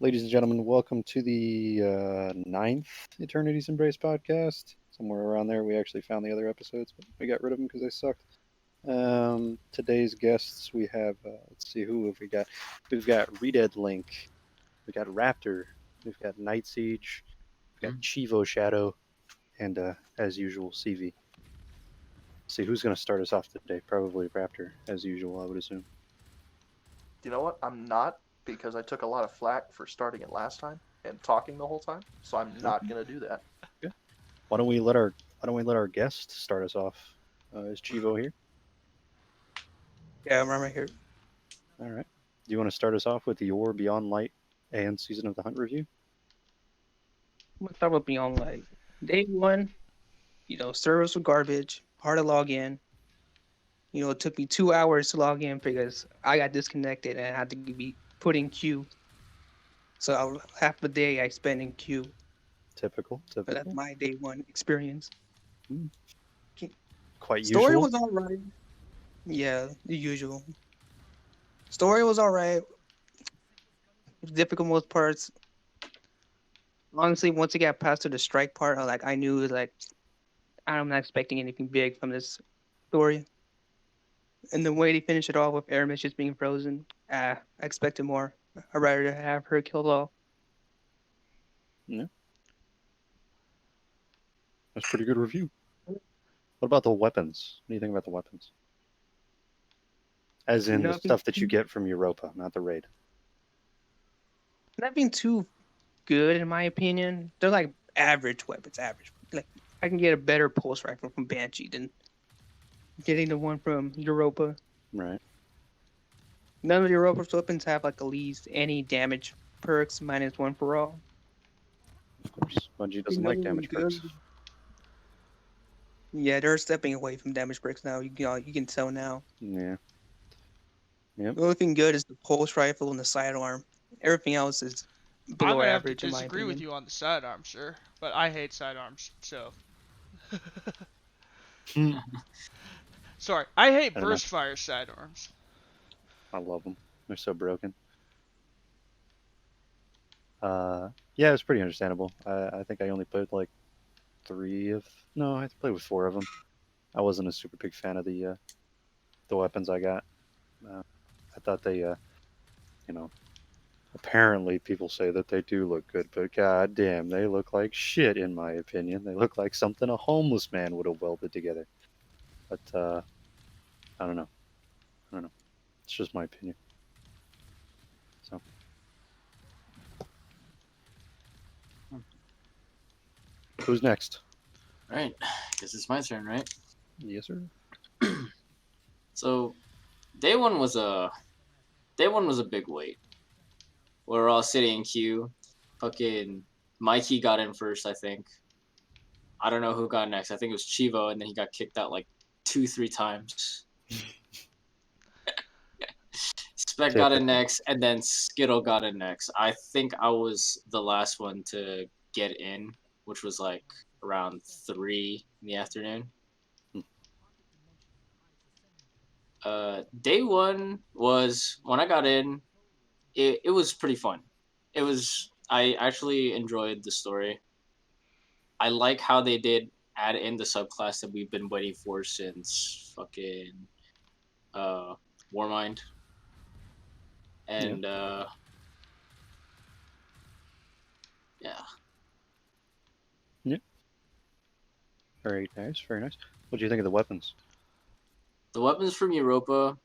Ladies and gentlemen, welcome to the ninth Eternity's Embrace podcast. Somewhere around there, we actually found the other episodes, but we got rid of them because they sucked. Today's guests, we have, let's see, who have we got? We've got Redeadlink, we've got Raptor, we've got Nightsiege, we've got Chivo Shadow, and as usual, CV. See who's going to start us off today. Probably Raptor, as usual, I would assume. You know what? I'm not, because I took a lot of flack for starting it last time and talking the whole time, so I'm not gonna do that. Yeah. Why don't we let our guest start us off? Is Chivo here? Yeah, I'm right here. All right. Do you want to start us off with your Beyond Light and Season of the Hunt review? I'm gonna start with Beyond Light. Day one, servers were garbage, hard to log in. It took me 2 hours to log in because I got disconnected and I had to be put in queue. So half the day I spent in queue. Typical. But that's my day one experience. Quite Story usual. was alright. Yeah, the usual. Story was alright. Difficult most parts. Honestly, once it got past to the strike part, I knew I'm not expecting anything big from this story. And the way they finish it off with Aramis just being frozen, I expected more. I'd rather have her killed off. Yeah. That's a pretty good review. What about the weapons? What do you think about the weapons? As in the stuff that you get from Europa, not the raid. Nothing too good in my opinion. They're like average weapons, average. Like I can get a better pulse rifle from Banshee than getting the one from Europa. Right. None of Europa's weapons have at least any damage perks -1 for all. Of course. Bungie doesn't like damage perks. Yeah, they're stepping away from damage perks now. You can tell now. Yeah. Yep. The only thing good is the pulse rifle and the sidearm. Everything else is below average in my opinion. I disagree with you on the sidearm, sir, but I hate sidearms, so. Sorry, I hate burst fire sidearms. I love them. They're so broken. Yeah, it's pretty understandable. I think I only played like I played with 4 of them. I wasn't a super big fan of the weapons I got. I thought they, apparently people say that they do look good, but god damn, they look like shit in my opinion. They look like something a homeless man would have welded together. But I don't know. It's just my opinion. So. Who's next? All right, guess it's my turn, right? Yes, sir. So, day one was a big wait. We were all sitting in queue. Fucking Mikey got in first, I think. I don't know who got next. I think it was Chivo, and then he got kicked out like 2-3 times. Spec got in next, and then Skittle got in next. I think I was the last one to get in, which was like around 3 in the afternoon. Day one was when I got in. It was pretty fun. I actually enjoyed the story. I like how they did add in the subclass that we've been waiting for since fucking Warmind. And yeah. Very nice, very nice. What do you think of the weapons? The weapons from Europa,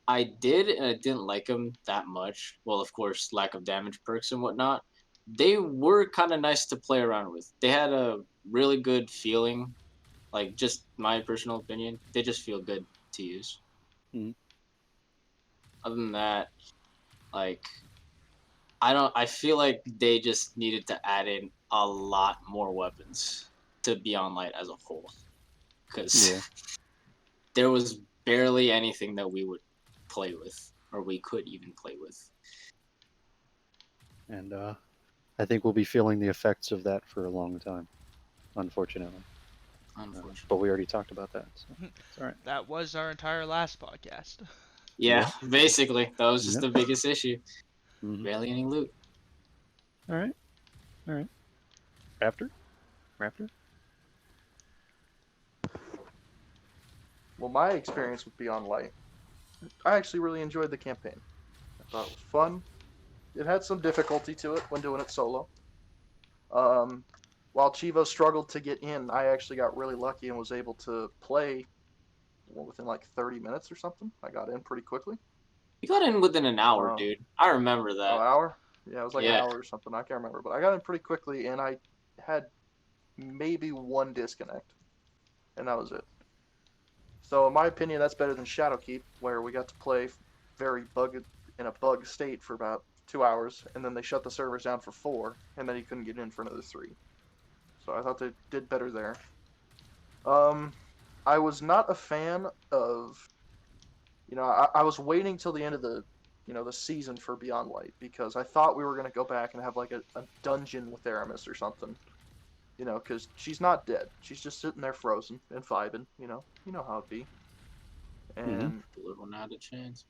I did and I didn't like them that much. Well, of course, lack of damage perks and whatnot. They were kind of nice to play around with. They had a really good feeling. Like, just my personal opinion, they just feel good to use. Mm-hmm. Other than that, like, I feel like they just needed to add in a lot more weapons to Beyond Light as a whole. Because there was barely anything that we would play with, or we could even play with. And I think we'll be feeling the effects of that for a long time, unfortunately. But we already talked about that, so it's all right. That was our entire last podcast. Yeah, basically. That was just the biggest issue. Mhm. Barely any loot. All right. All right. Raptor? Raptor? Well, my experience with Beyond Light, I actually really enjoyed the campaign. I thought it was fun. It had some difficulty to it when doing it solo. Um, while Chivo struggled to get in, I actually got really lucky and was able to play within like 30 minutes or something. I got in pretty quickly. You got in within an hour, Um, dude. I remember an that. hour? Yeah, it was like an Yeah. hour or something. I can't remember, but I got in pretty quickly, and I had maybe one disconnect, and that was it. So, in my opinion, that's better than Shadowkeep, where we got to play very bugged in a bug state for about 2 hours, and then they shut the servers down for 4, and then you couldn't get in for another 3. So I thought they did better there. I was not a fan of, I was waiting till the end of the season for Beyond Light because I thought we were gonna go back and have like a dungeon with Aramis or something. Because she's not dead. She's just sitting there frozen and vibing. You know how it be. And The little one had a chance.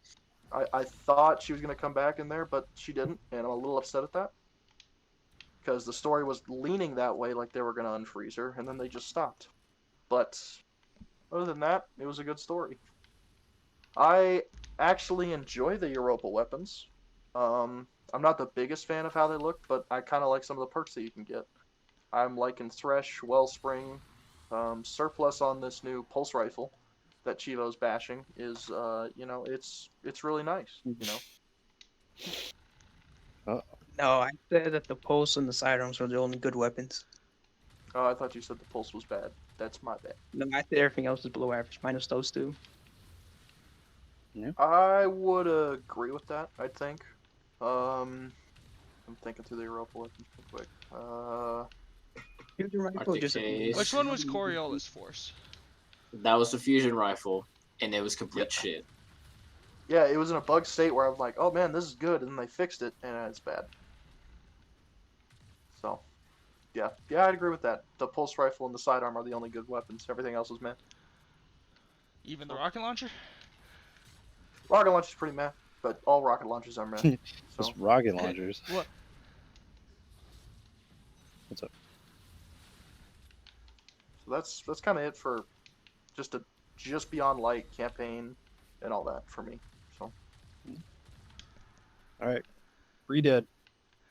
I thought she was gonna come back in there, but she didn't, and I'm a little upset at that. Because the story was leaning that way, like they were gonna unfreeze her, and then they just stopped. But other than that, it was a good story. I actually enjoy the Europa weapons. I'm not the biggest fan of how they look, but I kind of like some of the perks that you can get. I'm liking Thresh, Wellspring, Surplus on this new pulse rifle that Chivo's bashing is, it's really nice. No, I said that the pulse and the sidearms were the only good weapons. Oh, I thought you said the pulse was bad. That's my bad. No, I said everything else is below average, minus those two. I would agree with that, I think. I'm thinking through the Europa weapons real quick. Fusion rifle just RTKs. Which one was Coriola's force? That was the fusion rifle, and it was complete shit. Yeah, it was in a bug state where I was like, oh man, this is good, and then they fixed it, and it's bad. So, yeah, I'd agree with that. The pulse rifle and the sidearm are the only good weapons. Everything else is meh. Even the rocket launcher? Rocket launcher's pretty meh, but all rocket launchers are meh. Just rocket launchers. What? What's up? So that's kind of it for just Beyond Light campaign and all that for me. So. All right. Redead.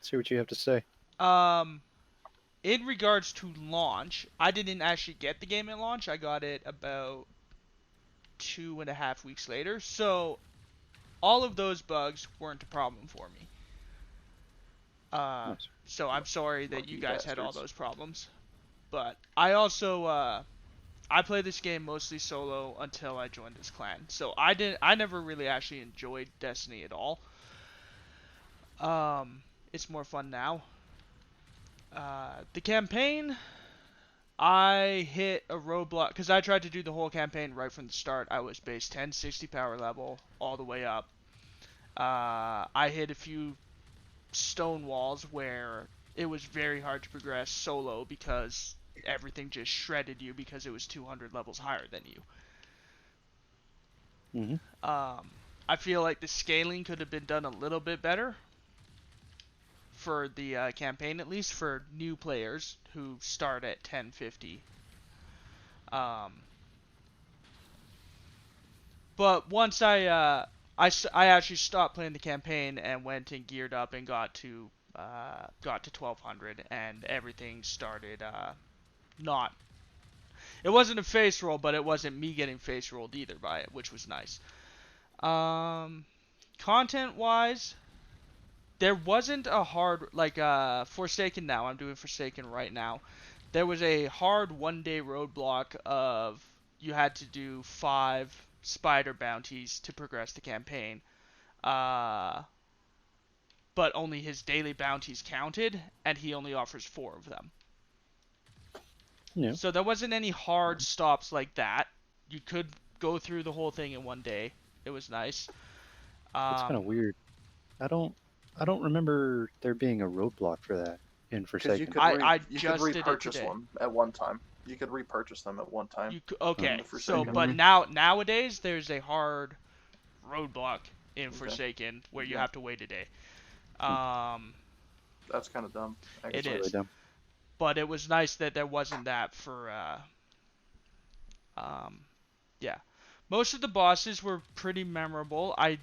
See what you have to say. In regards to launch, I didn't actually get the game at launch. I got it about 2.5 weeks later. So all of those bugs weren't a problem for me. Nice. So I'm sorry that Lucky you guys had all bastards. those problems. But I also I played this game mostly solo until I joined this clan. So I never really actually enjoyed Destiny at all. It's more fun now. The campaign, I hit a roadblock because I tried to do the whole campaign right from the start. I was base 10, 60 power level all the way up. I hit a few stone walls where it was very hard to progress solo because everything just shredded you because it was 200 levels higher than you. I feel like the scaling could have been done a little bit better for the campaign, at least for new players who start at 1050. But once I actually stopped playing the campaign and went and geared up and got to 1200, and everything started not. It wasn't a face roll, but it wasn't me getting face rolled either by it, which was nice. Content wise, there wasn't a hard, like, Forsaken now. I'm doing Forsaken right now. There was a hard 1-day roadblock of you had to do 5 spider bounties to progress the campaign. But only his daily bounties counted, and he only offers 4 of them. Yeah. So there wasn't any hard stops like that. You could go through the whole thing in 1 day. It was nice. That's kind of weird. I don't remember there being a roadblock for that in Because Forsaken. you could, I you just could did it repurchase today. one at one time. You could repurchase them at one time. Okay, The so Forsaken. but nowadays there's a hard roadblock in Okay. Forsaken where you Yeah. have to wait a day. That's kind of dumb. It Actually. Really is. dumb. But it was nice that there wasn't that for, yeah. Most of the bosses were pretty memorable. I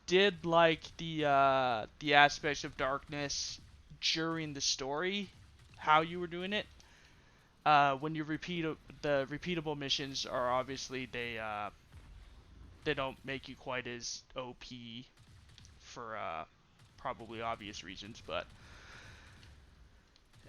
did like the aspects of darkness during the story, how you were doing it. When you repeat the repeatable missions are obviously they don't make you quite as OP for probably obvious reasons, but.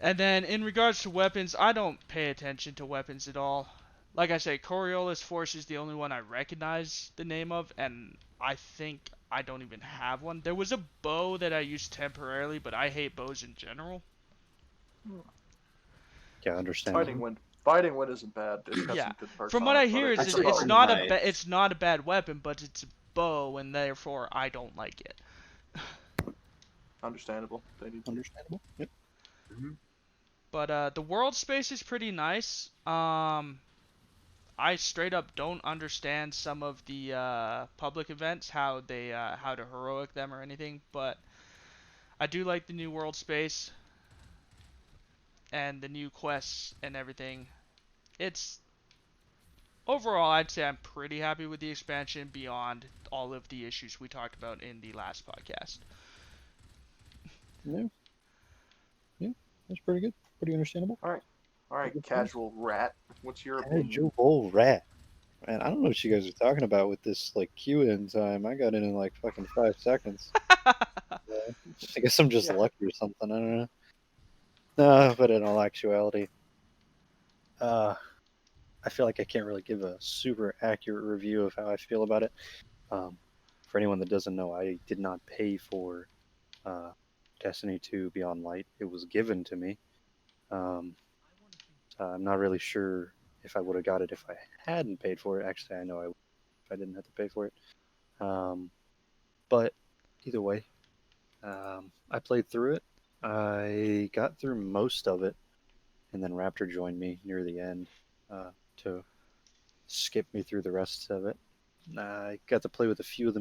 And then in regards to weapons, I don't pay attention to weapons at all. Like I say, Coriolis Force is the only one I recognize the name of, and I think I don't even have one. There was a bow that I used temporarily, but I hate bows in general. Yeah, understandable. Fighting wind isn't bad. It's got Yeah. some good perks From on what it, I but hear, That's is about right. it's not a bad weapon, but it's a bow, and therefore I don't like it. understandable. They need Understandable. Yep. But the world space is pretty nice. I straight up don't understand some of the public events, how to heroic them or anything, but I do like the new world space and the new quests and everything. It's overall, I'd say I'm pretty happy with the expansion beyond all of the issues we talked about in the last podcast. Yeah. Yeah, that's pretty good. Pretty understandable. All right, casual rat. What's your Hey, opinion? Joe Bull Rat. Man, I don't know what you guys are talking about with this like queue-in time. I got in like fucking 5 seconds. I guess I'm just Yeah. lucky or something. I don't know. No, but in all actuality, I feel like I can't really give a super accurate review of how I feel about it. For anyone that doesn't know, I did not pay for Destiny 2 Beyond Light. It was given to me. So I'm not really sure if I would have got it if I hadn't paid for it. Actually, I know I would if I didn't have to pay for it. But either way, I played through it. I got through most of it, and then Raptor joined me near the end to skip me through the rest of it. I got to play with a few of the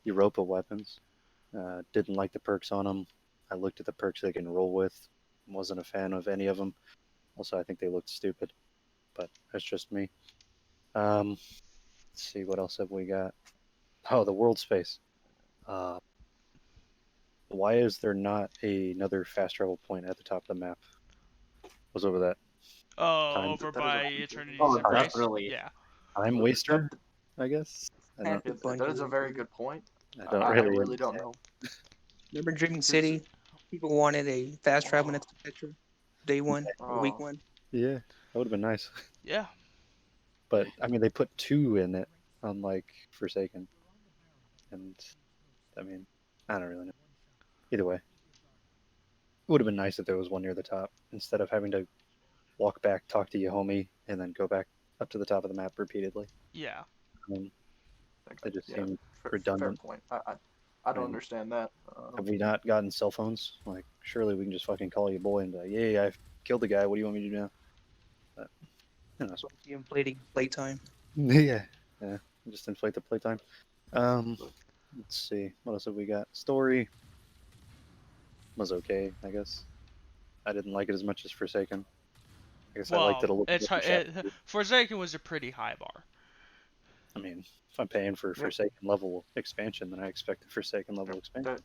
Europa weapons. Didn't like the perks on them. I looked at the perks they can roll with. Wasn't a fan of any of them. Also, I think they looked stupid, but that's just me. Let's see, what else have we got? Oh, the world space. Why is there not another fast travel point at the top of the map? What's over that? Oh, Time- over That is by a- Eternity's Oh, Embrace? definitely. Yeah. Time waster, I guess. I don't. That is a very good point. I don't I really. really don't know. Remember Dreaming City? People wanted a fast travel next to Petra. Day one or week Oh. one. Yeah, that would have been nice. Yeah. But I mean, they put 2 in it, unlike Forsaken, and I mean, I don't really know. Either way, it would have been nice if there was one near the top instead of having to walk back, talk to your homie, and then go back up to the top of the map repeatedly. Yeah. It just Yeah, seemed fair redundant. point. I don't And understand that. have we not gotten cell phones? Like, surely we can just fucking call you boy and be like, yeah, I've killed the guy. What do you want me to do now? But, you know, You inflating playtime. yeah, just inflate the playtime. Let's see, what else have we got? Story was okay, I guess. I didn't like it as much as Forsaken. I guess I liked it a little bit. Forsaken was a pretty high bar. I mean, if I'm paying for Forsaken level expansion, then I expect a Forsaken level expansion.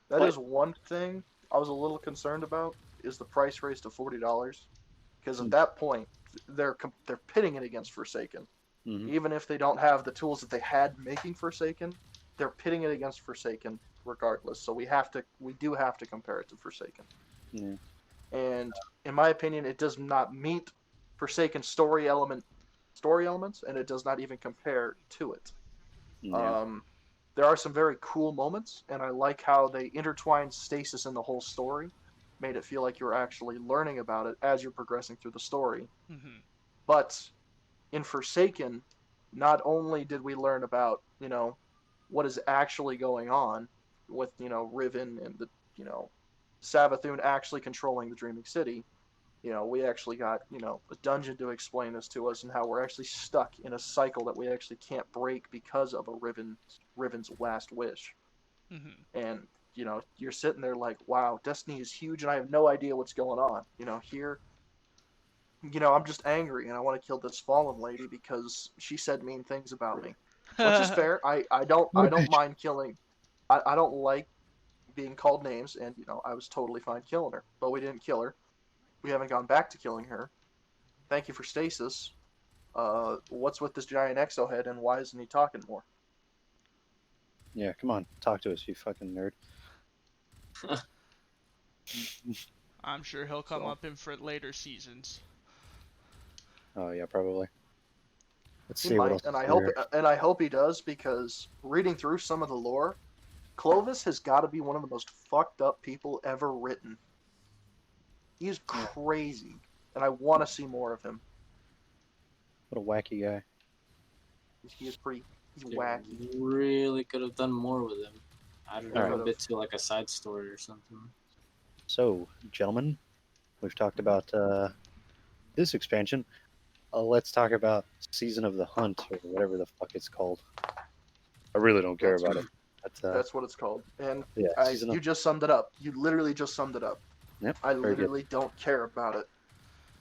That is one thing I was a little concerned about is the price raise to $40, because at that point they're pitting it against Forsaken. Mhm. Even if they don't have the tools that they had making Forsaken, they're pitting it against Forsaken regardless. So we do have to compare it to Forsaken. Yeah. And in my opinion, it does not meet Forsaken's story elements, and it does not even compare to it. Yeah. There are some very cool moments, and I like how they intertwined stasis in the whole story, made it feel like you're actually learning about it as you're progressing through the story. Mm-hmm. But in Forsaken, not only did we learn about, what is actually going on with, Riven and the, Savathun actually controlling the Dreaming City, we actually got, a dungeon to explain this to us and how we're actually stuck in a cycle that we actually can't break because of a Riven's last wish. Mm-hmm. And you know, you're sitting there like, wow, Destiny is huge, and I have no idea what's going on. You know, here, you know, I'm just angry, and I want to kill this fallen lady because she said mean things about me, which is fair. I don't mind killing. I don't like being called names, and you know, I was totally fine killing her, but we didn't kill her. We haven't gone back to killing her. Thank you for stasis. What's with this giant exo head, and why isn't he talking more? Yeah, come on, talk to us, you fucking nerd. I'm sure he'll come So- up in for later seasons. Oh yeah, probably. Let's He see what might, else. and is I there. hope he does, because reading through some of the lore, Clovis has got to be one of the most fucked up people ever written. He's Yeah. crazy, and I want to see more of him. What a wacky guy. He's They wacky. really could have done more with him. Added Alright. him a bit to like a side story or something. So, gentlemen, we've talked about this expansion. Let's talk about Season of the Hunt, or whatever the fuck it's called. I really don't care That's- about it. But, That's what it's called. And yeah, Season you of... just summed it up. You literally just summed it up. Yep, I very good. literally don't care about it.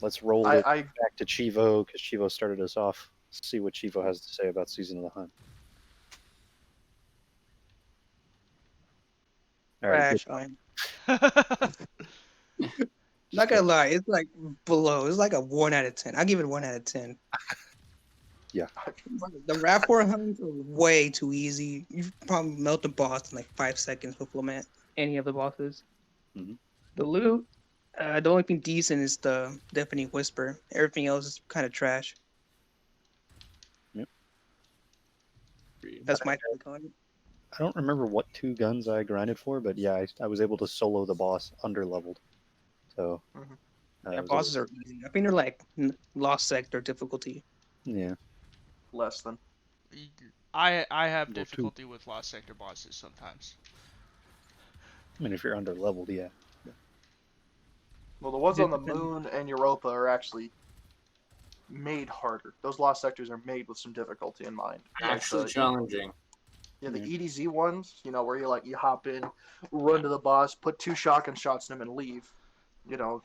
Let's roll I- it I- back to Chivo, because Chivo started us off. See what Chivo has to say about Season of the Hunt. All right, Trash. Not gonna lie, it's like below. It's like a 1 out of 10. I give it a 1 out of 10. Yeah. The Raptor hunts are way too easy. You probably melt the boss in like 5 seconds with Lament. Any of the bosses. Mhm. The loot, the only thing decent is the Deafening Whisper. Everything else is kind of trash. That's my take on it. I don't remember what 2 guns I grinded for, but yeah, I was able to solo the boss under leveled. So, Mhm. I Yeah, was bosses are easy. I think they're like Lost Sector difficulty. yeah. Less than. I have Well, two. difficulty with Lost Sector bosses sometimes. I mean, if you're under leveled, yeah. Well, the ones on the Depends. moon and Europa are actually made harder. Those lost sectors are made with some difficulty in mind. Actually Like, challenging. yeah, the Yeah. EDZ ones, you know, where you hop in, run to the boss, put 2 shotgun shots in him, and leave. You know,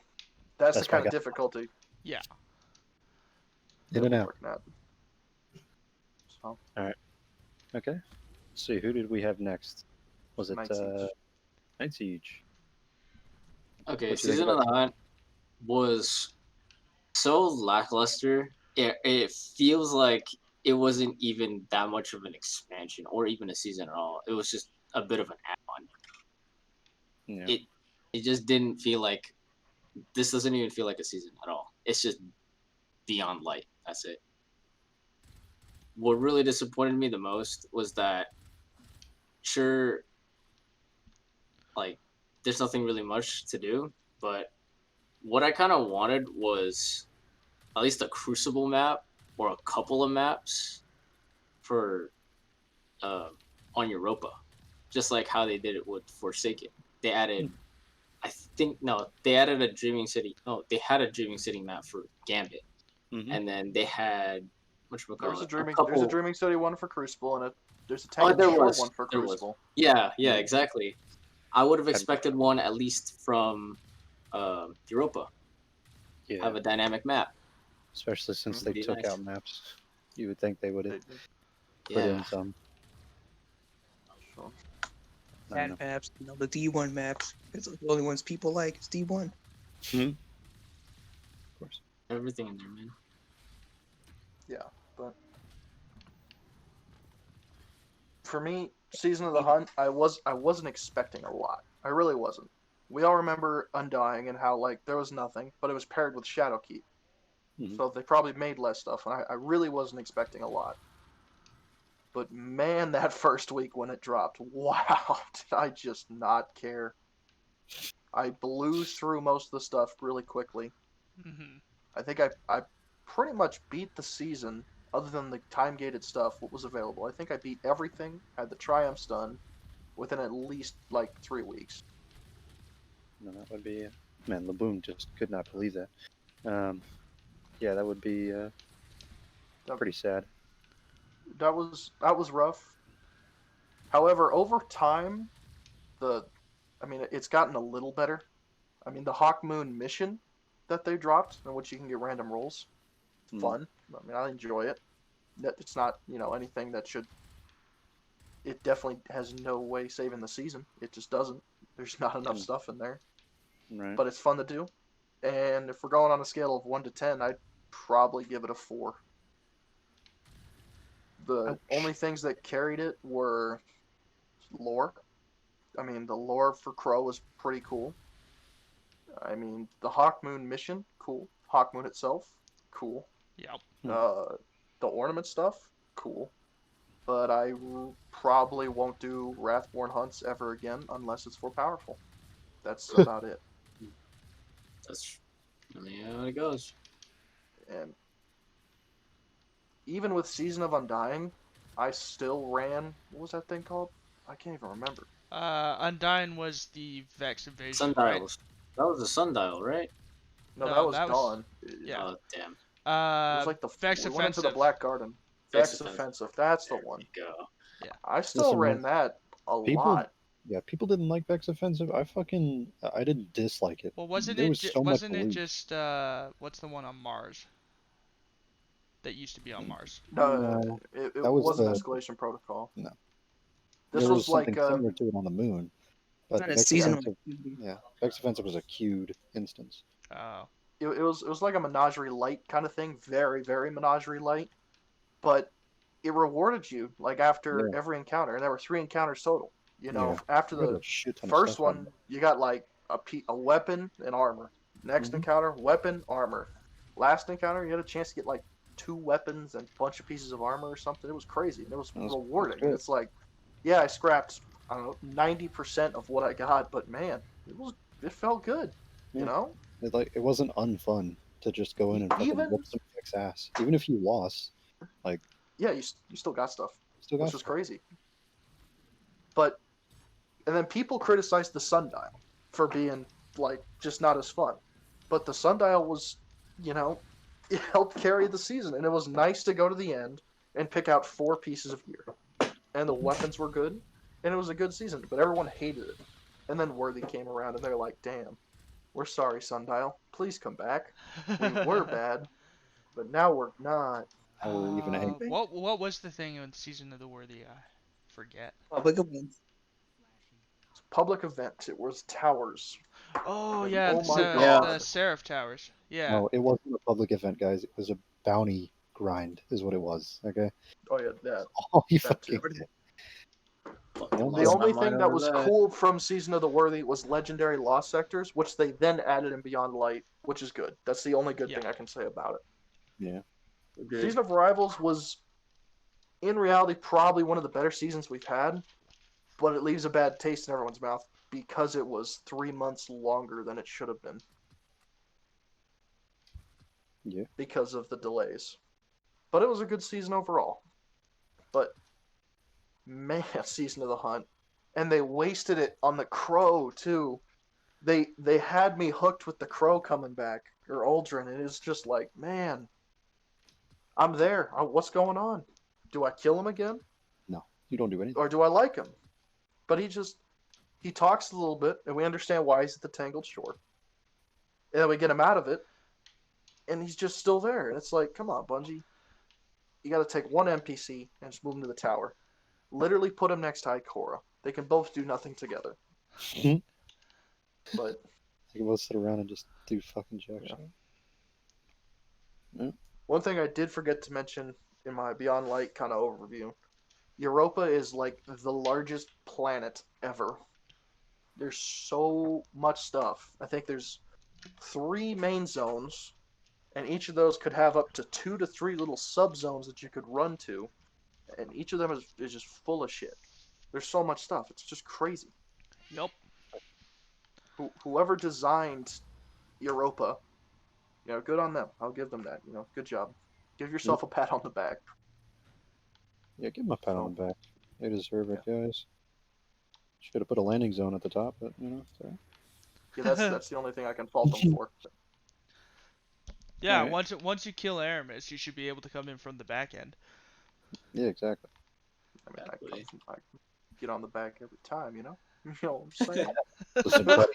that's the That's my kind of guy. difficulty Yeah. In that and we're out. working at. So, Okay. Let's see, who did we have next? Was it Nightsiege. Nightsiege? Okay, What you think Season of about- the Hunt was so lackluster. It feels like it wasn't even that much of an expansion or even a season at all. It was just a bit of an add-on. Yeah. It just didn't feel like this doesn't even feel like a season at all. It's just beyond light. That's it. What really disappointed me the most was that sure, like, there's nothing really much to do, but what I kind of wanted was at least a Crucible map or a couple of maps for on Europa, just like how they did it with Forsaken. They added, they added a Dreaming City. No, they had a Dreaming City map for Gambit, Mhm. and then they had there's a dreaming. couple... There's a Dreaming City one for Crucible, and there's a Oh, Tank there Shore was. one for There was. Crucible. Yeah, Yeah. exactly. I would have expected one at least from Europa. Yeah. Have a dynamic map. Especially since Mhm. they Be took nice. out maps. You would think they would have They- put Yeah. in some. so, I don't Bad maps, the D1 maps. It's the only ones people like. It's D1. know. Of course. Everything in there, man. but for me, Season of the Hunt, I wasn't expecting a lot. I really wasn't. We all remember Undying and how like there was nothing, but it was paired with Shadowkeep. Mhm. So they probably made less stuff, and I really wasn't expecting a lot. But man, that first week when it dropped, wow, did I just not care. I blew through most of the stuff really quickly. Hmm. I think I pretty much beat the season, other than the time-gated stuff, what was available. I think I beat everything, had the triumphs done, within at least, like, 3 weeks. No, that would be... man, Laboon just could not believe that. Yeah, that would be pretty sad. That was rough. However, over time, the I mean, it's gotten a little better. I mean, the Hawkmoon mission that they dropped, in which you can get random rolls, fun. I mean, I enjoy it. It's not, anything that should. It definitely has no way saving the season. It just doesn't. There's not enough stuff in there. Right. But it's fun to do. And if we're going on a scale of 1 to 10, I'd probably give it a 4. The only things that carried it were lore. I mean, the lore for Crow was pretty cool. I mean, the Hawkmoon mission, cool. Hawkmoon itself, cool. Yep. The ornament stuff, cool. But I probably won't do Wrathborn hunts ever again unless it's for powerful. That's about it. That's how it goes. And even with Season of Undying, I still ran. What was that thing called? I can't even remember. Undying was the Vex Invasion. Sundial. Right? That was the Sundial, right? No, No, that was that was- Dawn. Yeah. Oh, damn. It was like Vex we went into Offensive. the Black Garden. Vex Offensive. That's the one. There we go. I still Listen, ran that a lot. Yeah, people didn't like Vex Offensive. I didn't dislike it. Well, wasn't There it? was so much Wasn't it loot. just what's the one on Mars? That used to be on Mars. No, it that was wasn't the- Escalation Protocol. No. This there was was like something similar to it on the moon, but Not a Vex season. Offensive, yeah, Vex Offensive was a queued instance. Oh. it was like a Menagerie Light kind of thing, very very Menagerie Light, but it rewarded you like after every encounter, and there were 3 encounters total. After There was the a shit ton of first stuff on one, you got like a weapon and armor. Next Mhm. encounter, weapon, armor. Last encounter, you had a chance to get like 2 weapons and a bunch of pieces of armor or something. It was crazy, and it was That was rewarding. good. It's like, yeah, I scrapped, I don't know, 90% of what I got, but man, it felt good. Yeah. It wasn't unfun to just go in and fucking Even- whoop some Vex ass, even if you lost. Yeah, you still got stuff, Still got which was stuff. crazy. But, and then people criticized the Sundial for being like just not as fun, but the Sundial was, it helped carry the season, and it was nice to go to the end and pick out 4 pieces of gear, and the weapons were good, and it was a good season. But everyone hated it, and then Worthy came around, and they're like, "Damn, we're sorry, Sundial. Please come back. We were bad, but now we're not." Now we're even angry. What was the thing in Season of the Worthy? I forget. Public events. Public event. It was towers. Oh And yeah, oh the, my Ser- God. the Seraph Towers. Yeah. No, it wasn't a public event, guys. It was a bounty grind, is what it was. Okay, Oh yeah, that. all you That too. fucking did. The only thing that was cool from Season of the Worthy was legendary lost sectors, which they then added in Beyond Light, which is good. That's the only good Yeah. thing I can say about it. Yeah, Season of Rivals was, in reality, probably one of the better seasons we've had, but it leaves a bad taste in everyone's mouth because it was 3 months longer than it should have been. Yeah. Because of the delays. But it was a good season overall. But, man, Season of the Hunt. And they wasted it on the Crow, too. They had me hooked with the Crow coming back, or Uldren, and it's just like, man, I'm there. What's going on? Do I kill him again? you don't do anything. Or do I like him? But he talks a little bit, and we understand why he's at the Tangled Shore. And then we get him out of it, and he's just still there. And it's like, come on, Bungie. You got to take one NPC and just move him to the tower. Literally put him next to Ikora. They can both do nothing together. But They can both sit around and just do fucking jack Yeah. shit. one thing I did forget to mention in my Beyond Light kind of overview, Europa is like the largest planet ever. There's so much stuff. I think there's 3 main zones, and each of those could have up to 2 to 3 little subzones that you could run to, and each of them is just full of shit. There's so much stuff. It's just crazy. Yup. Whoever designed Europa, good on them. I'll give them that. Good job. Give yourself a pat on the back. Yeah, give them a pat on the back. They deserve it, guys. Should have put a landing zone at the top, but it's all right. Yeah, that's the only thing I can fault them for. Yeah. Alright. Once you kill Aramis, you should be able to come in from the back end. Yeah, exactly. I mean, Exactly. I get on the back every time, You know what I'm saying? Listen, buddy,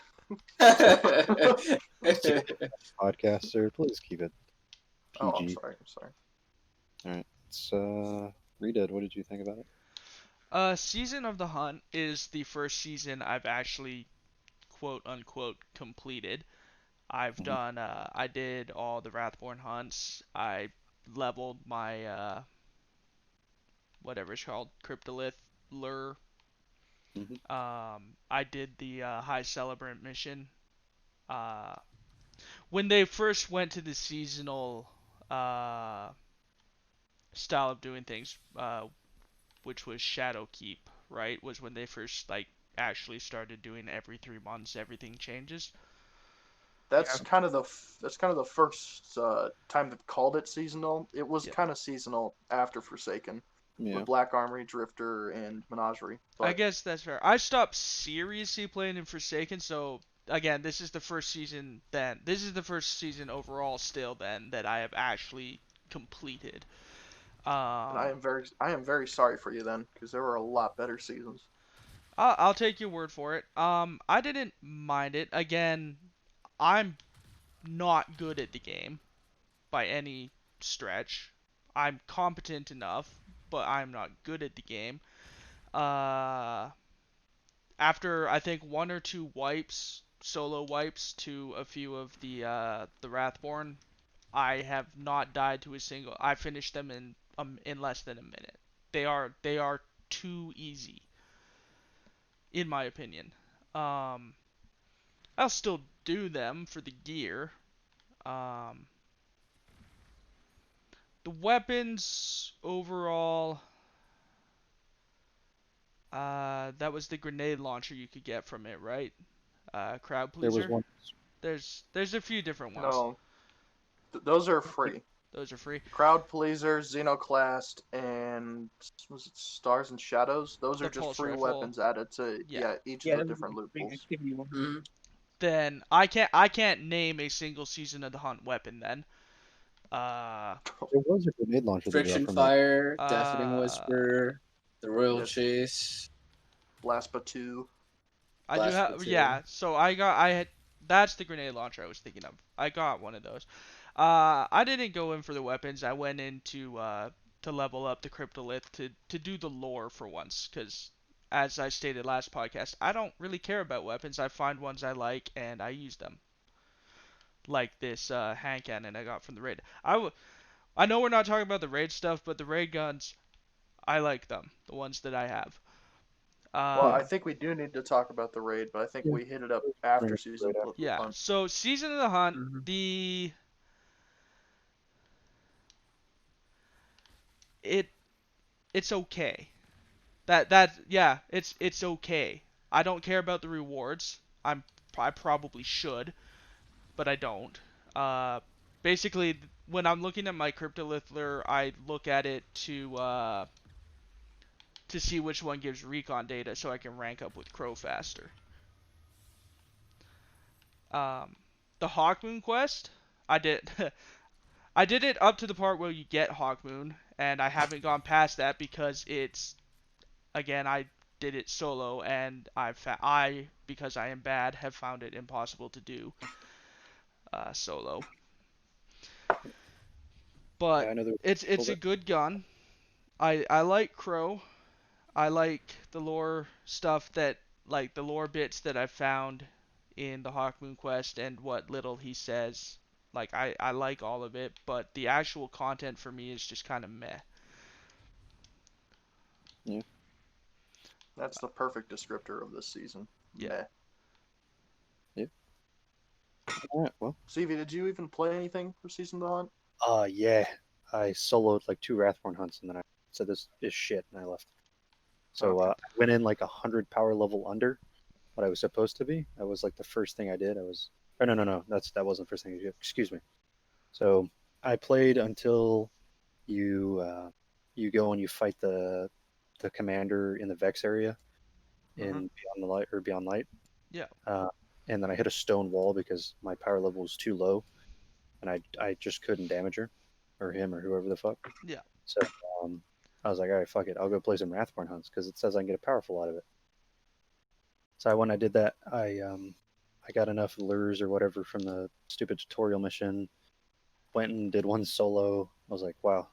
podcaster, please keep it Oh, I'm PG. sorry. I'm sorry. All right, it's Redead. What did you think about it? Season of the Hunt is the first season I've actually quote unquote completed. I've Mhm. done I did all the Wrathborn hunts. I leveled my whatever it's called, Cryptolith lure. Mhm. I did the High Celebrant mission. Uh, when they first went to the seasonal uh, style of doing things, which was Shadowkeep, right? Was when they first like actually started doing every 3 months, everything changes. That's Yeah. kind of the first time they've called it seasonal. It was Yeah. kind of seasonal after Forsaken Yeah. with Black Armory, Drifter, and Menagerie. I But guess that's fair. I stopped seriously playing in Forsaken, so again, this is the first season then. This is the first season overall still then that I have actually completed. and I am very sorry for you then, because there were a lot better seasons. I'll take your word for it. I didn't mind it. Again, I'm not good at the game by any stretch. I'm competent enough, but I'm not good at the game. Uh, After I think one or two wipes, solo wipes to a few of the Wrathborn, I have not died to a single. I finished them in less than a minute. They are too easy, in my opinion. Um, I'll still do them for the gear. Um, the weapons overall, that was the grenade launcher you could get from it, right? Crowd There was pleaser. one. There's a few different ones. No, those are free. Those are free. Crowd Pleaser, Xenoclast, and was it Stars and Shadows? Those are The just pulse free rifle. weapons added to Yeah. each of Yeah, the that was different the loot big pools. activity one. Mhm. Then I can't name a single season of the hunt weapon then. There was a grenade launcher they dropped Friction from it. Fire, Deafening Uh, Whisper, the Royal Yes, Chase, Blaspa 2. I do Blast have, Platoon. yeah. So I had, that's the grenade launcher I was thinking of. I got one of those. I didn't go in for the weapons. I went in to level up the cryptolith to do the lore for once, because as I stated last podcast, I don't really care about weapons. I find ones I like and I use them. Like this hand cannon I got from the raid. I know we're not talking about the raid stuff, but the raid guns, I like them. The ones that I have. Well, Uh, I think we do need to talk about the raid, but I think Yeah. we hit it up Bring after it season right after. yeah. hunt. So season of the hunt, Mhm. it it's okay. That yeah, it's okay. I don't care about the rewards. I probably should, but I don't. Uh, Basically, when I'm looking at my cryptolith lure, I look at it to see which one gives recon data, so I can rank up with Crow faster. Um, the Hawkmoon quest, I did I did it up to the part where you get Hawkmoon, and I haven't gone past that because it's, again, I did it solo, and I, because I am bad, have found it impossible to do solo. Yeah, But I know there it's a good gun. I like Crow. I like the lore stuff that, like the lore bits that I've found in the Hawkmoon quest and what little he says. Like I like all of it, but the actual content for me is just kind of meh. Yeah. That's the perfect descriptor of this season. Yeah. Meh. Yeah. All right. Well. Stevie, did you even play anything for season of the hunt? Yeah. I soloed like 2 Wrathborn hunts, and then I said this is shit, and I left. So Okay. I went in like 100 power level under what I was supposed to be. That was like the first thing I did. I was. Oh no. That wasn't the first thing I did. Excuse me. So I played until you go and you fight the commander in the Vex area in Mhm. Beyond the Light or Beyond Light. Yeah. Uh, and then I hit a stone wall because my power level was too low, and I just couldn't damage her, or him, or whoever the fuck. Yeah. So I was like, all right, fuck it, I'll go play some Wrathborn hunts because it says I can get a powerful out of it. So when I did that, I got enough lures or whatever from the stupid tutorial mission. Went and did one solo. I was like, wow,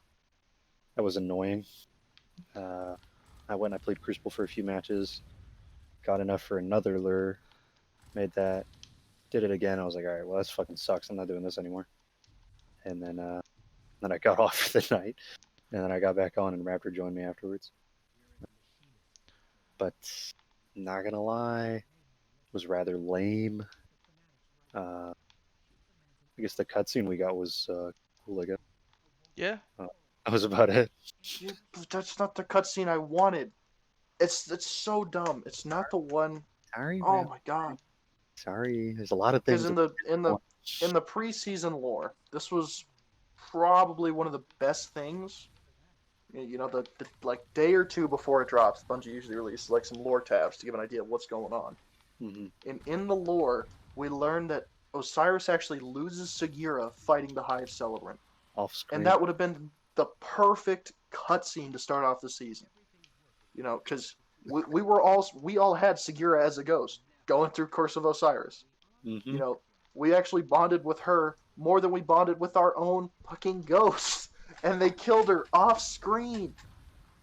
that was annoying. I went and I played Crucible for a few matches. Got enough for another lure. Made that. Did it again. I was like, all right, well, this fucking sucks. I'm not doing this anymore. And then I got off for the night. And then I got back on and Raptor joined me afterwards. But not gonna lie, was rather lame. I guess the cutscene we got was cool, I guess. Yeah. That was about it. Yeah, but that's not the cutscene I wanted. It's so dumb. It's not the one. Sorry, Oh man. my god. Sorry. There's a lot of things. Because in the preseason lore, this was probably one of the best things. You know, the like day or two before it drops, Bungie usually releases like some lore tabs to give an idea of what's going on. Mhm. And in the lore, we learned that Osiris actually loses Sagira fighting the Hive Celebrant, Off screen. and that would have been the perfect cutscene to start off the season. You know, because we all had Sagira as a ghost going through Curse of Osiris. Mhm. You know, we actually bonded with her more than we bonded with our own fucking ghosts, and they killed her off screen.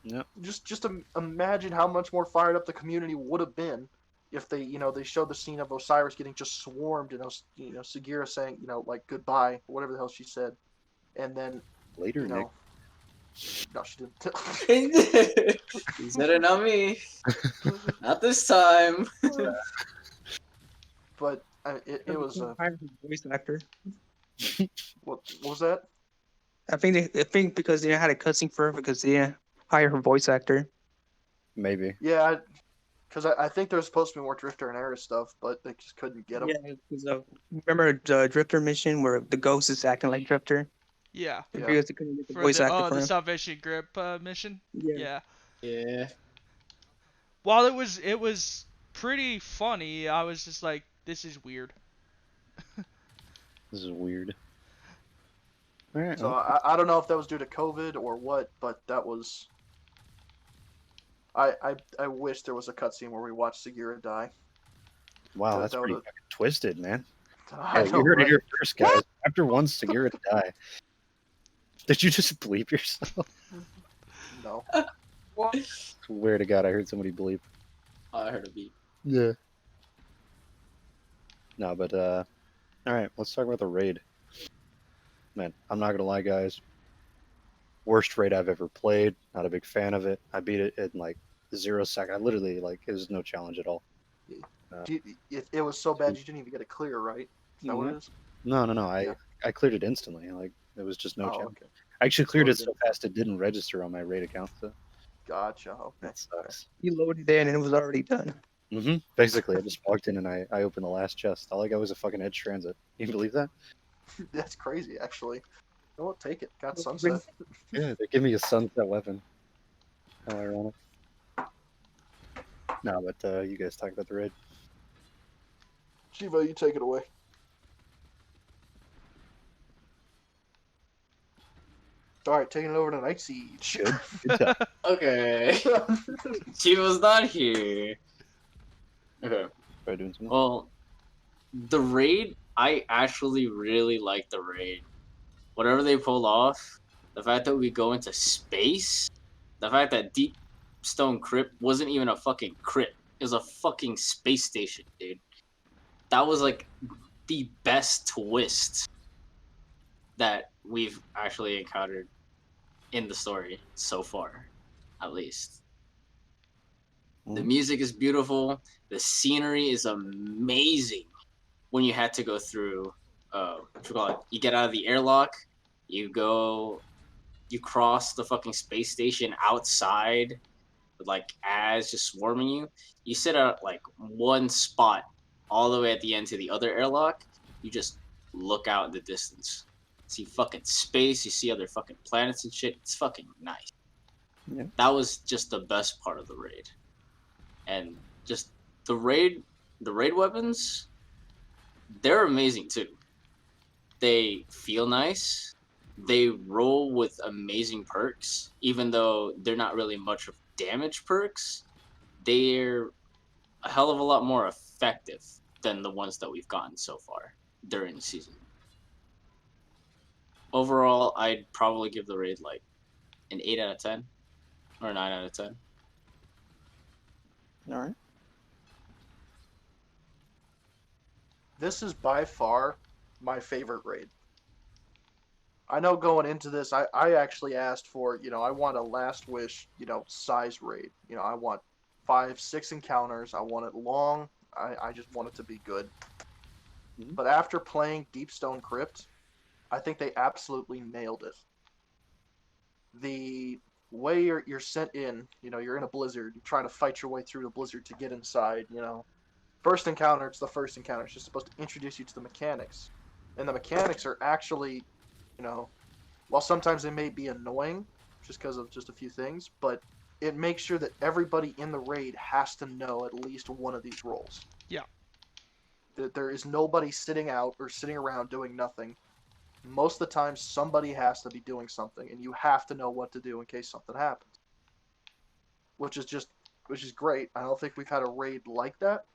Yep. Just imagine how much more fired up the community would have been if they showed the scene of Osiris getting just swarmed, Sagira saying, like goodbye, whatever the hell she said, and then Later, you Nick. know, no, she didn't. He said it, not me. Not this time. But it was Hire her voice actor. what was that? I think because they had a cutscene for her because they didn't hire her voice actor. Maybe. Yeah, because I think there was supposed to be more Drifter and Ares stuff, but they just couldn't get them. Yeah, 'cause, remember the Drifter mission where the ghost is acting like Drifter? Yeah. Yeah. Because they couldn't get the For voice actor for the him. Salvation Grip mission. Yeah. Yeah. While it was pretty funny, I was just like, this is weird. This is weird. All right. So well, I don't know if that was due to COVID or what, but that was. I wish there was a cutscene where we watched Sagira die. wow, that- that's that pretty would've- fucking twisted, man. I Yeah, know, you heard right? it here first, guys. After one Segura to die. Did you just bleep yourself? No. Swear to God, I heard somebody bleep. Oh, I heard a beat. Yeah. No, but all right, let's talk about the raid. Man, I'm not gonna lie, guys. Worst raid I've ever played. Not a big fan of it. I beat it in like 0 seconds. I literally it was no challenge at all. It was so bad you didn't even get a clear, right? Is that what it is? No. Yeah. I cleared it instantly. Like there was just no Oh, challenge. okay. I actually cleared Oh, it so fast it didn't register on my raid account. So Gotcha. Okay. that sucks. You loaded in and it was already done. Basically, I just walked in and I opened the last chest. All I got was a fucking Edge Transit. You can believe that? That's crazy, actually. Oh, I'll take it. Got sunset. Yeah, they give me a sunset weapon. How ironic. No, but you guys talk about the raid. Shiva, you take it away. All right, taking it over to Nightsiege. Good job. Okay. She was not here. Okay. Try doing something. Well, the raid, I actually really like the raid. Whatever they pulled off, the fact that we go into space, the fact that Deep Stone Crypt wasn't even a fucking crypt. It was a fucking space station, dude. That was like the best twist that we've actually encountered in the story so far, at least. The music is beautiful. The scenery is amazing. When you had to go through, you get out of the airlock, you cross the fucking space station outside, with like ads just swarming you. You sit at like one spot, all the way at the end to the other airlock. You just look out in the distance, see fucking space. You see other fucking planets and shit. It's fucking nice. Yeah. That was just the best part of the raid. And just the raid weapons, they're amazing too. They feel nice. They roll with amazing perks, even though they're not really much of damage perks. They're a hell of a lot more effective than the ones that we've gotten so far during the season. Overall, I'd probably give the raid like an 8 out of 10 or a 9 out of 10. All right. This is by far my favorite raid. I know going into this, I actually asked for, I want a Last Wish, size raid. I want 5, 6 encounters. I want it long. I just want it to be good. Mhm. But after playing Deepstone Crypt, I think they absolutely nailed it. The way you're sent in, you're in a blizzard, you're trying to fight your way through the blizzard to get inside, First encounter, it's the first encounter. It's just supposed to introduce you to the mechanics. And the mechanics are actually, while sometimes they may be annoying, just because of just a few things, but it makes sure that everybody in the raid has to know at least one of these roles. Yeah. That there is nobody sitting out or sitting around doing nothing. Most of the time, somebody has to be doing something, and you have to know what to do in case something happens. Which is great. I don't think we've had a raid like that.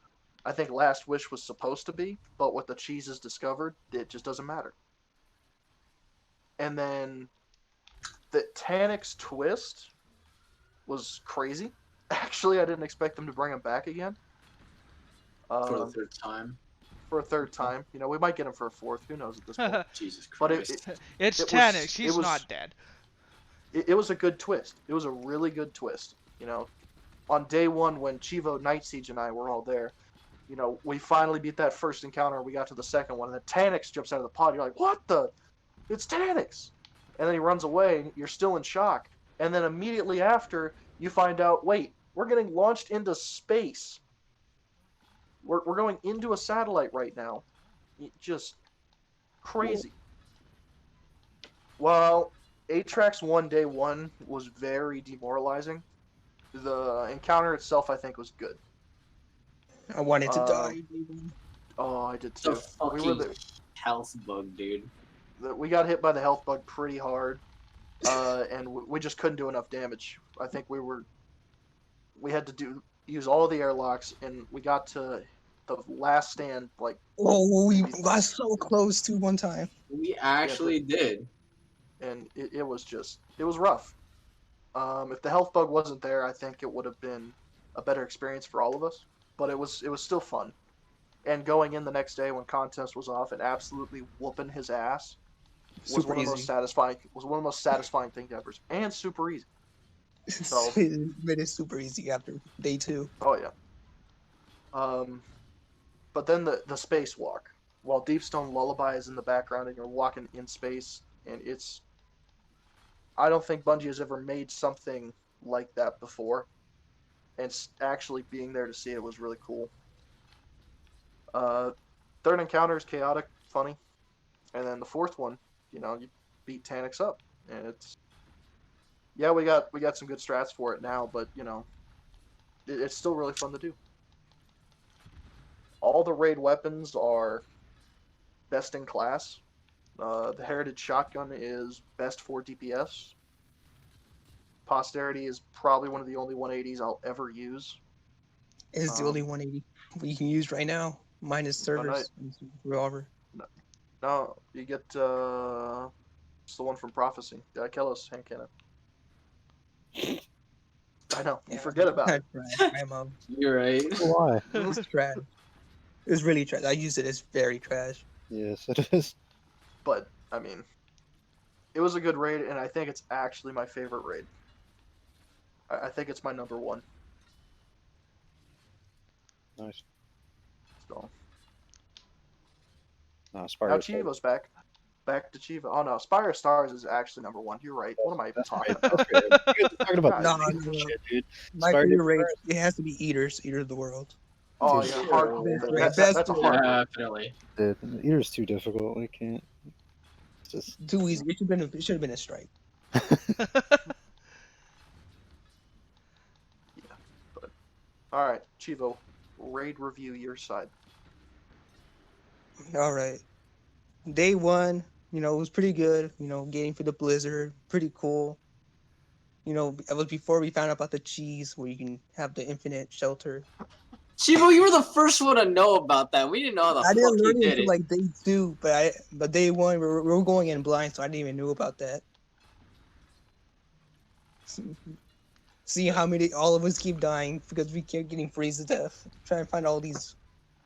I think Last Wish was supposed to be, but what the cheeses discovered, it just doesn't matter. And then the tannics twist was crazy. Actually, I didn't expect them to bring him back again. For the third time. For a third time. We might get him for a fourth. Who knows at this point. Jesus But Christ. It's it was- Tannics. He's it was- not dead. It was a good twist. It was a really good twist. On day one when Chivo, Nightsiege, and I were all there, we finally beat that first encounter. We got to the second one, and then Tannics jumps out of the pod. You're like, what the? It's Tannics! And then he runs away, and you're still in shock. And then immediately after, you find out, wait, we're getting launched into space. We're going into a satellite right now. Just crazy. Well, 8-Tracks 1 day 1 was very demoralizing. The encounter itself, I think, was good. I wanted to Um, die. Oh, I did The too. fucking health bug, dude. We got hit by the health bug pretty hard, and we just couldn't do enough damage. I think we had to use all the airlocks, and we got to the last stand, like, Oh, we got so close to one time. We actually did. and it was rough. If the health bug wasn't there, I think it would have been a better experience for all of us. But it was still fun. And going in the next day when contest was off and absolutely whooping his ass was Super one of the most easy. satisfying. Was one of the most satisfying things ever, and super easy. So- It made it super easy after day 2. Oh yeah. But then the spacewalk, while Deepstone Lullaby is in the background and you're walking in space, and it's. I don't think Bungie has ever made something like that before, and actually being there to see it was really cool. Third encounter is chaotic, funny, and then the fourth one, you beat Tannics up, and it's. Yeah, we got some good strats for it now, but it's still really fun to do. All the raid weapons are best in class. The Heritage Shotgun is best for DPS. Posterity is probably one of the only 180s I'll ever use. It's the only 180 we can use right now, minus servers and revolver. No, you get it's the one from Prophecy. Kill us, hand cannon. I know, you forget about it. You're right. Why? It's trash. It was really trash. I used it. It's very trash. Yes, it is. But I mean, it was a good raid, and I think it's actually my favorite raid. I think it's my number 1. Nice. So No, now Spyro. Chivo's back. Back to Chivo. Oh no, Spire Stars is actually number 1. You're right. What am I even talking about? That's great. You guys are talking about No, nice no. shit, dude. My Spire favorite raid, Different. it has to be Eaters of the World. Oh Dude, yeah, Eater- hard. Best That's a raid. hard raid. Definitely. The Eater's too difficult. We can't. It's just. Too easy. It should have been a strike. All right, Chivo, raid review your side. All right. Day 1, it was pretty good. Getting for the blizzard, pretty cool. It was before we found out about the cheese where you can have the infinite shelter. Chivo, you were the first one to know about that. We didn't know how the I fuck didn't he learn it did until it. like day 2, but day 1 we were going in blind, so I didn't even know about that. See how many all of us keep dying because we kept getting freeze to death. Trying to find all these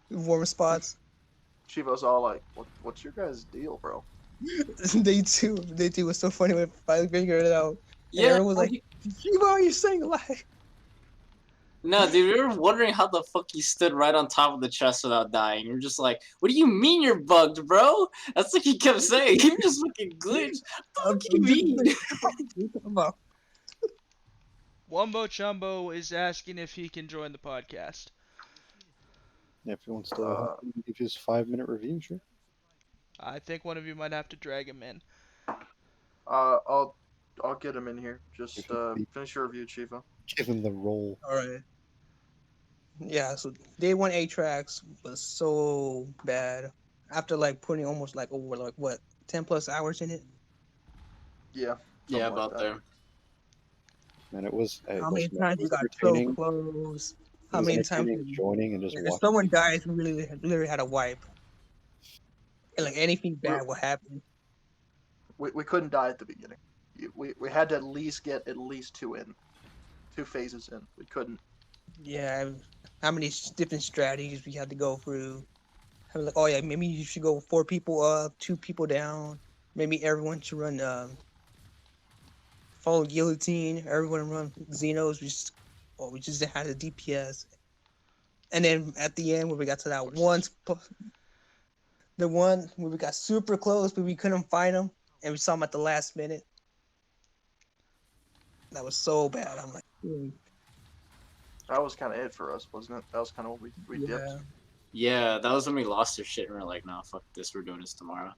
warm spots. Chivo's all like, "What's your guys' deal, bro?" Day 2 was so funny when I finally figured it out. And Yeah. everyone was like, Shiva, you're saying a lie. No, dude, we were wondering how the fuck you stood right on top of the chest without dying. We're just like, what do you mean you're bugged, bro? That's what he kept saying. You're just fucking glitched. What the fuck you mean? Wumbo Chumbo is asking if he can join the podcast. If he wants to give his 5-minute review, sure. I think one of you might have to drag him in. I'll get him in here. Just finish your review, Chivo. Give him the role. Alright. Yeah, so day 1 A-Tracks was so bad. After like putting almost like over like what 10 plus hours in it. Yeah. Yeah, something like about that. there. And it was. How many times we got so close? How many times joining and just if watching? someone dies, we literally had a wipe. And like anything bad will happen. We couldn't die at the beginning. We had to at least get at least 2 phases in. We couldn't. Yeah, how many different strategies we had to go through. I was like, oh yeah, maybe you should go 4 people up, 2 people down. Maybe everyone should run follow guillotine. Everyone run Xenos. We just didn't have the DPS. And then at the end, when we got to that the one where we got super close, but we couldn't find him, and we saw him at the last minute. That was so bad. I'm like, That was kind of it for us, wasn't it? That was kind of what we dipped. yeah. Yeah, that was when we lost our shit and we were like, nah, fuck this, we're doing this tomorrow.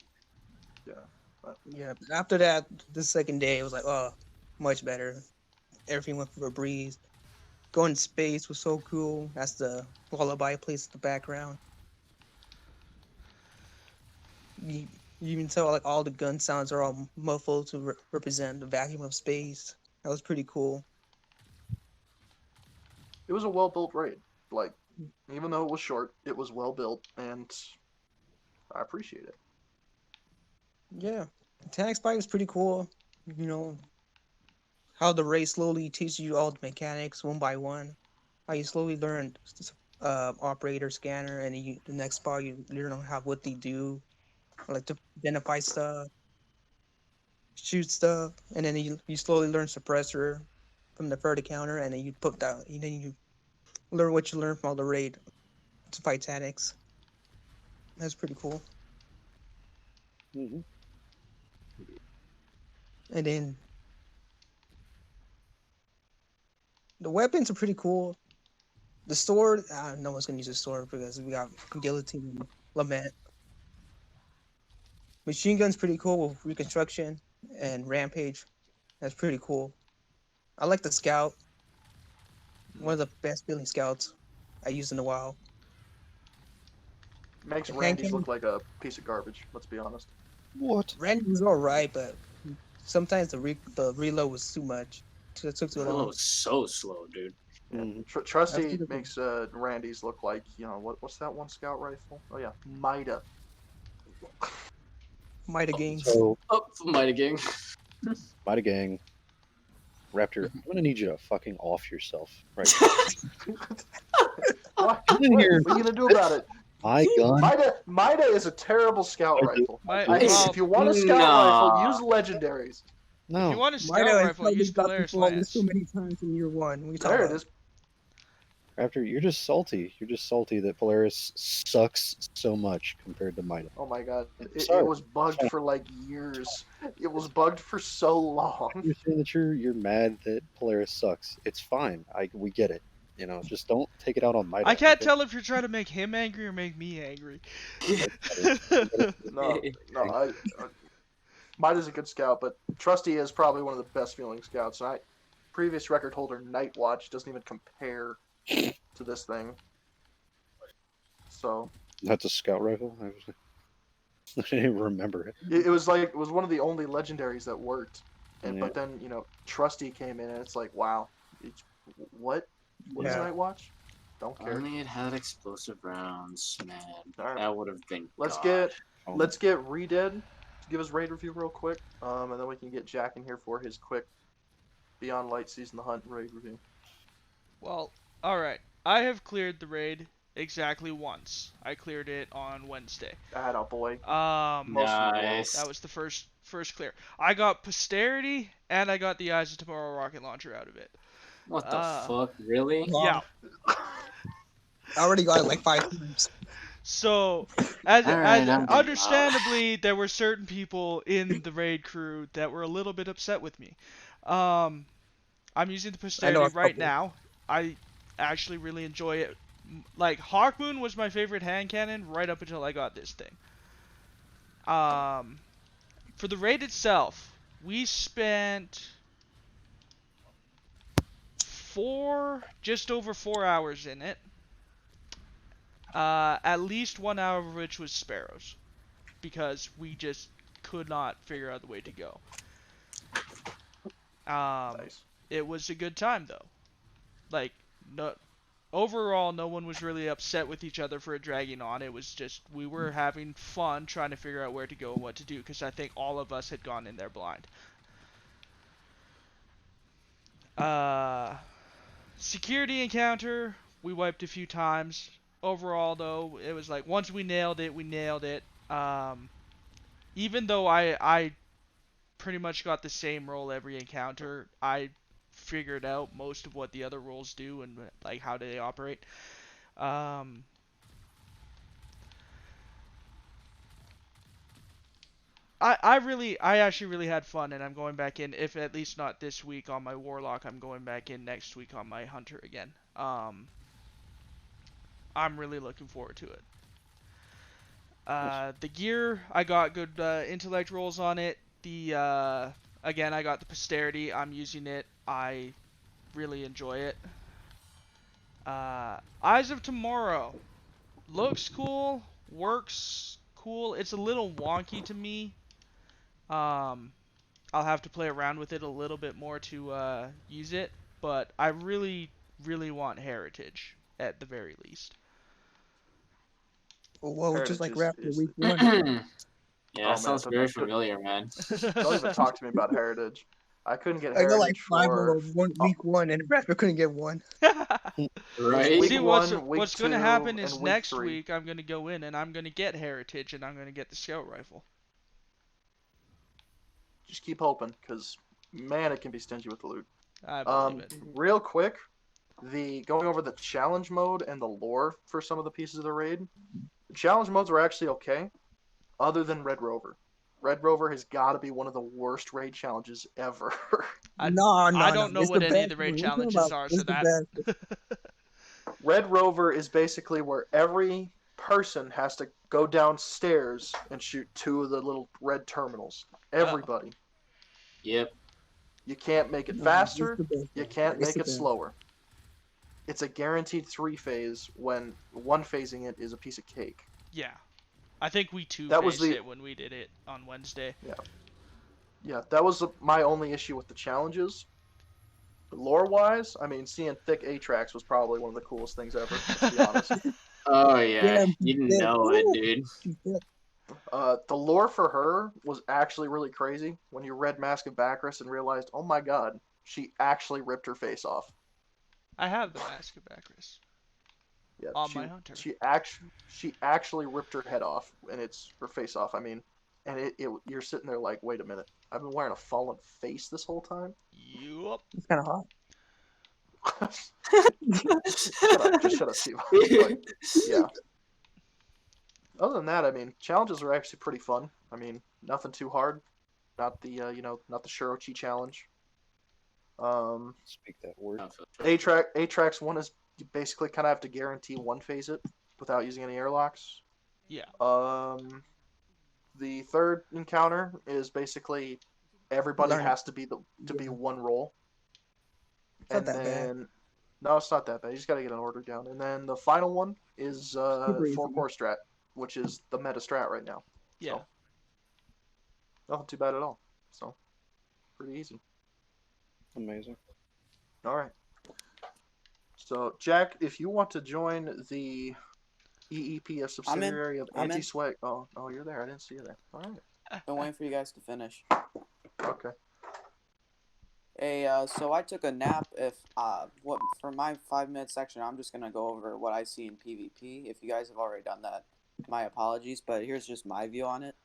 Yeah, but after that, the second day, it was like, oh, much better. Everything went for a breeze. Going to space was so cool. That's the lullaby plays in the background. You can tell like all the gun sounds are all muffled to represent the vacuum of space. That was pretty cool. It was a well-built raid. Like, even though it was short, it was well-built, and I appreciate it. Yeah, tannics fight was pretty cool. You know, how the race slowly teaches you all the mechanics one by one. How you slowly learn operator, scanner, and the next part you learn on what they do, like to identify stuff, shoot stuff, and then you slowly learn suppressor from the further counter, and then you put that, and then you learn what you learn from all the raid to fight tannics. That's pretty cool. Mm-hmm. And then the weapons are pretty cool. The sword, no one's gonna use the sword because we got guillotine and lament. Machine gun's pretty cool with reconstruction and rampage. That's pretty cool. I like the scout. One of the best feeling scouts I used in a while. Makes The Randy's hand look like a piece of garbage. Let's be honest. What? Randy was alright, but sometimes the reload was too much. It took too That long. was so slow, dude. Trusty makes Randy's look like, you know, what's that one scout rifle? Oh yeah, Mida. Mighty games. So, Oh, Mighty Gang. Mighty Gang, Raptor, I'm gonna need you to fucking off yourself right What Get in here. are you gonna do about it? My gun. Mida is a terrible scout rifle. Well, If you want a scout rifle, use legendaries. No. if you want a scout Mighty rifle, use Polaris Lance. so many times in year 1. We There it is. Raptor, you're just salty. You're just salty that Polaris sucks so much compared to Mida. Oh my god, it Sorry. was bugged for like years. It was bugged for so long. You're saying that you're mad that Polaris sucks. It's fine. We get it. You know, just don't take it out on Mida. I can't tell if you're trying to make him angry or make me angry. No, Mida's a good scout, but Trusty is probably one of the best feeling scouts. Previous record holder Nightwatch doesn't even compare to this thing. So That's a scout rifle? I didn't even remember it. it was one of the only legendaries that worked. And Yeah. but then, Trusty came in and it's like, wow. What is Yeah. Nightwatch? Don't care. Only it had explosive rounds, man. All right. That would have been. Let's God. get Redead to give us raid review real quick, and then we can get Jack in here for his quick Beyond Light Season the Hunt raid review. Well, alright. I have cleared the raid exactly once. I cleared it on Wednesday. Ah, boy. Nice. That was the first clear. I got Posterity, and I got the Eyes of Tomorrow rocket launcher out of it. What the fuck? Really? Yeah. I already got it like 5 times. So, as Alright, I'm getting understandably, there were certain people in the raid crew that were a little bit upset with me. I'm using the Posterity right now. I actually really enjoy it. Like, Hawkmoon was my favorite hand cannon right up until I got this thing. For the raid itself, we spent just over 4 hours in it. At least 1 hour of which was sparrows, because we just could not figure out the way to go. Nice. It was a good time though. Like, overall, no one was really upset with each other for it dragging on. It was just we were having fun trying to figure out where to go and what to do, because I think all of us had gone in there blind. Security encounter, we wiped a few times. Overall, though, it was like once we nailed it, we nailed it. Even though I pretty much got the same role every encounter, I figured out most of what the other roles do and like how they operate. I actually really had fun, and I'm going back in, if at least not this week on my Warlock, I'm going back in next week on my Hunter again. I'm really looking forward to it. The gear, I got good intellect rolls on it. Again, I got the Posterity. I'm using it. I really enjoy it. Eyes of Tomorrow. Looks cool. Works cool. It's a little wonky to me. I'll have to play around with it a little bit more to use it. But I really, really want Heritage at the very least. Whoa, just like Heritage Raptor week is- 1. Yeah, that sounds very familiar, man. Don't even talk to me about Heritage. I couldn't get I got like Heritage 5 for week 1, and Raptor couldn't get 1. Right? Week See, one, week what's going to two, happen is and week next 3. week I'm going to go in and I'm going to get Heritage and I'm going to get the Scout Rifle. Just keep hoping, because, man, it can be stingy with the loot. I believe it. Real quick, going over the challenge mode and the lore for some of the pieces of the raid. The challenge modes are actually okay, other than Red Rover. Red Rover has got to be one of the worst raid challenges ever. I No, don't know it's what the any of best. the raid What are you talking challenges about? are, It's so the that... best. Red Rover is basically where every person has to go downstairs and shoot 2 of the little red terminals. Everybody. Yep. You can't make it No, faster. it's the best. You can't It's make the it best. slower. It's a guaranteed 3-phase when one phasing it is a piece of cake. Yeah. I think we That was two-phased the- it when we did it on Wednesday. Yeah, that was my only issue with the challenges. Lore-wise, I mean, seeing thick A-tracks was probably one of the coolest things ever, to be honest. Oh yeah, Yeah, you yeah. know it, Ooh. dude. The lore for her was actually really crazy when you read Mask of Bacchus and realized, oh my god, she actually ripped her face off. I have the Mask of Bacchus Yeah, on my Hunter. She actually ripped her head off, and it's her face off. I mean, and you're sitting there like, wait a minute, I've been wearing a fallen face this whole time. Yup. It's kind of hot. Shut up, Steve. But, yeah. Other than that, I mean, challenges are actually pretty fun. I mean, nothing too hard. Not the not the Shirochi challenge. Speak that word. A-Tracks one is you basically kind of have to guarantee 1-phase it without using any airlocks. Yeah. The third encounter is basically everybody Learn it. has to be one roll. It's not that bad. No, it's not that bad. You just got to get an order down. And then the final one is Super easy. 4-core strat, which is the meta strat right now. Yeah. So, nothing too bad at all. So, pretty easy. Amazing. All right. So, Jack, if you want to join the EEP, a subsidiary of I'm in. Anti-Swag. Oh, you're there. I didn't see you there. All right. I'm waiting for you guys to finish. Okay. Hey, so I took a nap. What for my 5 minute section, I'm just gonna go over what I see in PvP. If you guys have already done that, my apologies, but here's just my view on it.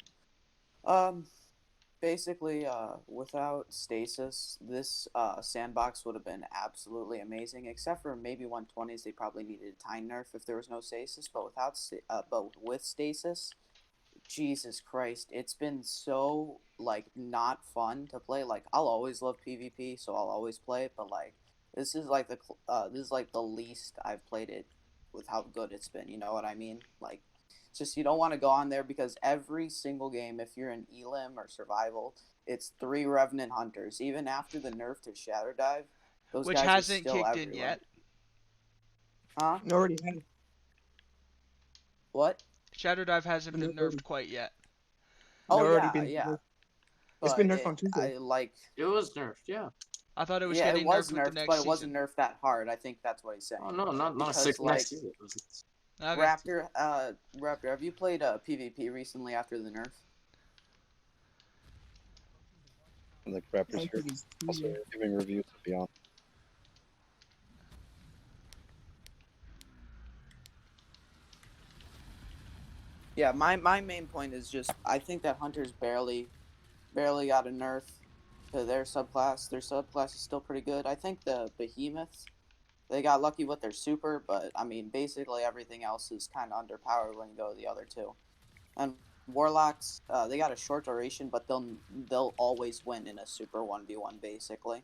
Basically, without stasis, this sandbox would have been absolutely amazing. Except for maybe 120s, they probably needed a time nerf if there was no stasis. But with stasis, Jesus Christ, it's been so like not fun to play. Like I'll always love PvP, so I'll always play it. But like this is like the least I've played it with how good it's been. You know what I mean? Like it's just you don't want to go on there because every single game, if you're in Elim or Survival, it's 3 Revenant Hunters. Even after the nerf to Shadow Dive, those Which guys are hasn't still kicked in everywhere. yet. Huh? It already had. What? Shadow Dive hasn't been Already. nerfed quite yet. Oh already yeah, been yeah. nerfed. It's been But nerfed on Tuesday. I like. It was nerfed, yeah. I thought it was Yeah, it getting was nerfed with the nerfed, next but it season. wasn't nerfed that hard. I think that's what he's saying. Oh no, not Because, 6 like, next year. It was... Okay. Raptor, have you played PvP recently after the nerf? And the Raptors here also giving reviews of Beyond. Yeah, my main point is just I think that Hunters barely got a nerf to their subclass. Their subclass is still pretty good. I think the Behemoths, they got lucky with their super, but I mean basically everything else is kind of underpowered when you go to the other two. And Warlocks, they got a short duration, but they'll always win in a super 1v1 basically.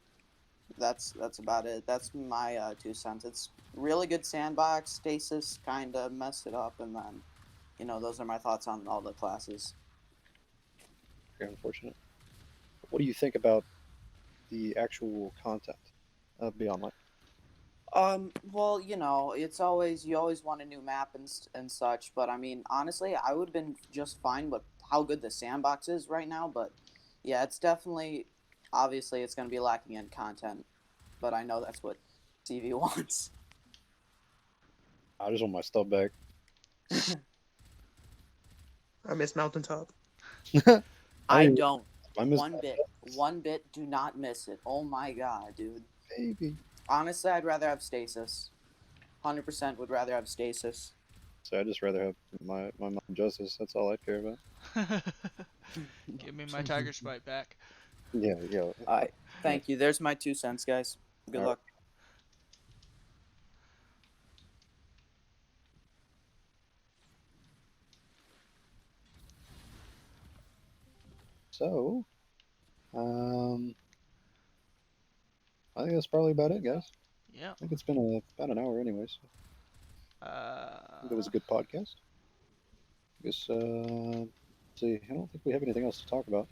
That's about it. That's my 2 cents. It's really good sandbox. Stasis kind of messed it up, and then those are my thoughts on all the classes. Very unfortunate. What do you think about the actual content of Beyond Light? Well, it's always you always want a new map and such, but I mean, honestly, I would have been just fine with how good the sandbox is right now, but yeah, it's definitely obviously it's going to be lacking in content, but I know that's what CV wants. I just want my stuff back. I miss Mountaintop. I don't. I miss One bit. Do not miss it. Oh my god, dude. baby. Honestly, I'd rather have stasis. 100% would rather have stasis. So I'd just rather have my mom justice. That's all I care about. Give me my Tiger Spite back. Yeah. Alright, thank you. There's my 2 cents, guys. Good luck. So, I think that's probably about it, guys. Yeah. I think it's been about an hour, anyways. I think it was a good podcast. I guess. See, I don't think we have anything else to talk about.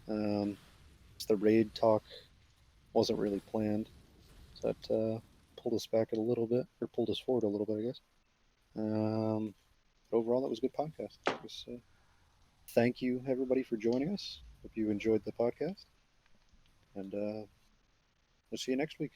The raid talk wasn't really planned, so that pulled us back a little bit, or pulled us forward a little bit, I guess. But overall, that was a good podcast. I guess, thank you, everybody, for joining us. Hope you enjoyed the podcast, and we'll see you next week.